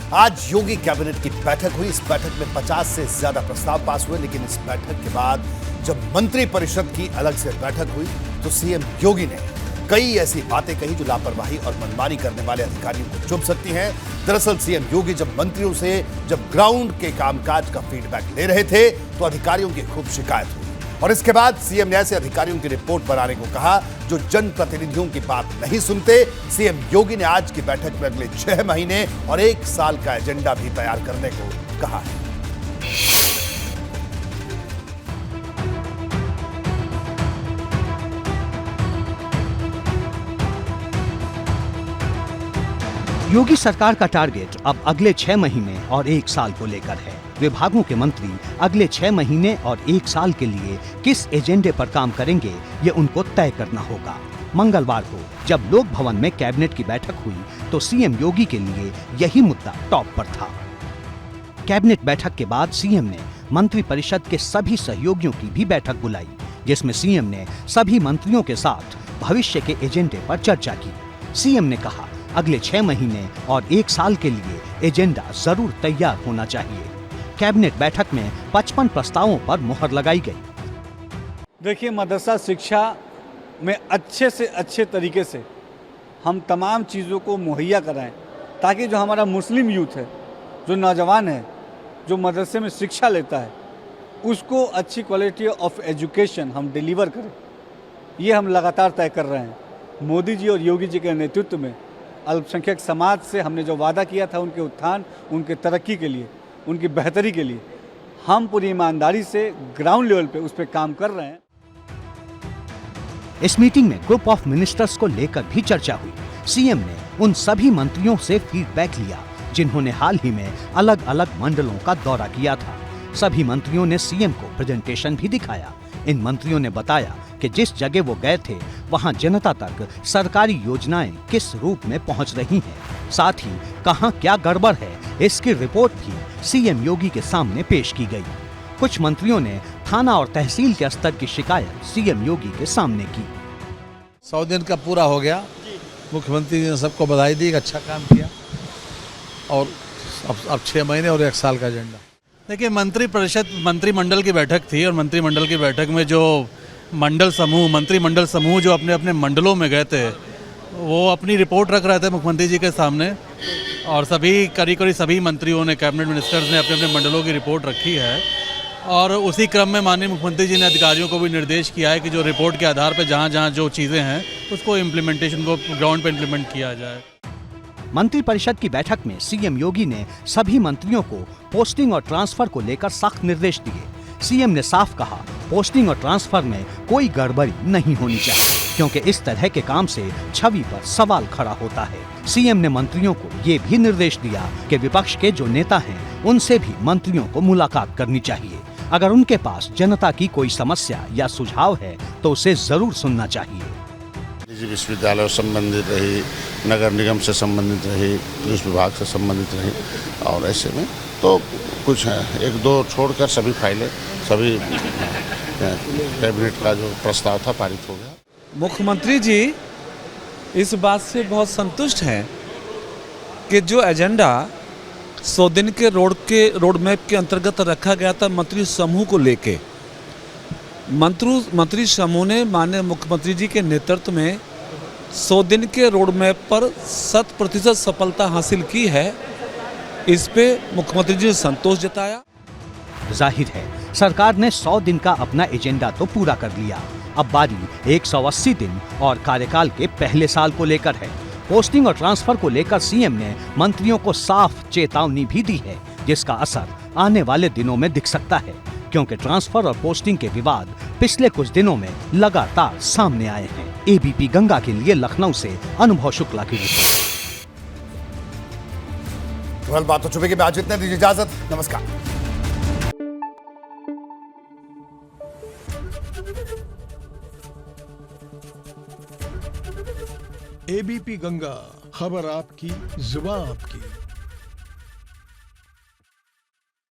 आज योगी कैबिनेट की बैठक हुई। इस बैठक में 50 से ज्यादा प्रस्ताव पास हुए, लेकिन इस बैठक के बाद जब मंत्री परिषद की अलग से बैठक हुई तो सीएम योगी ने कई ऐसी बातें कही जो लापरवाही और मनमानी करने वाले अधिकारियों को चुभ सकती हैं। दरअसल सीएम योगी जब मंत्रियों से ग्राउंड के कामकाज का फीडबैक ले रहे थे तो अधिकारियों की खूब शिकायत हुई और इसके बाद सीएम ने ऐसे अधिकारियों की रिपोर्ट बनाने को कहा जो जनप्रतिनिधियों की बात नहीं सुनते। सीएम योगी ने आज की बैठक में अगले 6 महीने और 1 साल का एजेंडा भी तैयार करने को कहा है। योगी सरकार का टारगेट अब अगले 6 महीने और 1 साल को लेकर है। विभागों के मंत्री अगले 6 महीने और 1 साल के लिए किस एजेंडे पर काम करेंगे ये उनको तय करना होगा। मंगलवार को जब लोक भवन में कैबिनेट की बैठक हुई तो सीएम योगी के लिए यही मुद्दा टॉप पर था। कैबिनेट बैठक के बाद सीएम ने मंत्री परिषद के सभी सहयोगियों की भी बैठक बुलाई, जिसमें सीएम ने सभी मंत्रियों के साथ भविष्य के एजेंडे पर चर्चा की। सीएम ने कहा अगले 6 महीने और 1 साल के लिए एजेंडा जरूर तैयार होना चाहिए। कैबिनेट बैठक में 55 प्रस्तावों पर मुहर लगाई गई। देखिए, मदरसा शिक्षा में अच्छे से अच्छे तरीके से हम तमाम चीज़ों को मुहैया कराएं ताकि जो हमारा मुस्लिम यूथ है, जो नौजवान है, जो मदरसे में शिक्षा लेता है, उसको अच्छी क्वालिटी ऑफ एजुकेशन हम डिलीवर करें। ये हम लगातार तय कर रहे हैं। मोदी जी और योगी जी के नेतृत्व में अल्पसंख्यक समाज से हमने जो वादा किया था उनके उत्थान, उनके तरक्की के लिए, उनकी बेहतरी के लिए हम पूरी ईमानदारी से ग्राउंड लेवल पे उस पर काम कर रहे हैं। इस मीटिंग में ग्रुप ऑफ मिनिस्टर्स को लेकर भी चर्चा हुई। सीएम ने उन सभी मंत्रियों से फीडबैक लिया जिन्होंने हाल ही में अलग अलग मंडलों का दौरा किया था। सभी मंत्रियों ने सीएम को प्रेजेंटेशन भी दिखाया। इन मंत्रियों ने बताया कि जिस जगह वो गए थे वहां जनता तक सरकारी योजनाएं किस रूप में पहुंच रही हैं, साथ ही कहां क्या गड़बड़ है इसकी रिपोर्ट भी सीएम योगी के सामने पेश की गई। कुछ मंत्रियों ने थाना और तहसील के स्तर की शिकायत सीएम योगी के सामने की। 100 दिन का पूरा हो गया, मुख्यमंत्री जी ने सबको बधाई दी, अच्छा काम किया और अब 6 महीने और 1 साल का एजेंडा। देखिए, मंत्रिमंडल की बैठक थी और मंत्रिमंडल की बैठक में जो मंत्रिमंडल समूह जो अपने अपने मंडलों में गए थे वो अपनी रिपोर्ट रख रहे थे मुख्यमंत्री जी के सामने और करीब सभी मंत्रियों ने, कैबिनेट मिनिस्टर्स ने अपने अपने मंडलों की रिपोर्ट रखी है और उसी क्रम में माननीय मुख्यमंत्री जी ने अधिकारियों को भी निर्देश किया है कि जो रिपोर्ट के आधार पर जहाँ जहाँ जो चीज़ें हैं उसको इम्प्लीमेंटेशन को ग्राउंड पर इम्प्लीमेंट किया जाए। मंत्री परिषद की बैठक में सीएम योगी ने सभी मंत्रियों को पोस्टिंग और ट्रांसफर को लेकर सख्त निर्देश दिए। सीएम ने साफ कहा पोस्टिंग और ट्रांसफर में कोई गड़बड़ी नहीं होनी चाहिए क्योंकि इस तरह के काम से छवि पर सवाल खड़ा होता है। सीएम ने मंत्रियों को ये भी निर्देश दिया कि विपक्ष के जो नेता हैं उनसे भी मंत्रियों को मुलाकात करनी चाहिए। अगर उनके पास जनता की कोई समस्या या सुझाव है तो उसे जरूर सुनना चाहिए। निजी विश्वविद्यालय से संबंधित रही, नगर निगम से संबंधित रही, पुलिस विभाग से संबंधित रही और ऐसे में तो कुछ है, 1-2 छोड़कर सभी फाइलें, सभी कैबिनेट का जो प्रस्ताव था पारित हो गया। मुख्यमंत्री जी इस बात से बहुत संतुष्ट हैं कि जो एजेंडा 100 दिन के रोड मैप के अंतर्गत रखा गया था मंत्री समूह को लेके, मंत्री समूह ने माननीय मुख्यमंत्री जी के नेतृत्व में 100 दिन के रोड मैप पर 100% सफलता हासिल की है। इस पे मुख्यमंत्री जी ने संतोष जताया। जाहिर है सरकार ने 100 दिन का अपना एजेंडा तो पूरा कर लिया। अब बारी 180 दिन और कार्यकाल के पहले साल को लेकर है। पोस्टिंग और ट्रांसफर को लेकर सीएम ने मंत्रियों को साफ चेतावनी भी दी है, जिसका असर आने वाले दिनों में दिख सकता है क्योंकि ट्रांसफर और पोस्टिंग के विवाद पिछले कुछ दिनों में लगातार सामने आए हैं। एबीपी गंगा के लिए लखनऊ से अनुभव शुक्ला की रिपोर्ट। बात हो चुकी, आज इतने दीजिए इजाजत, नमस्कार। एबीपी गंगा, खबर आपकी, जुबान आपकी।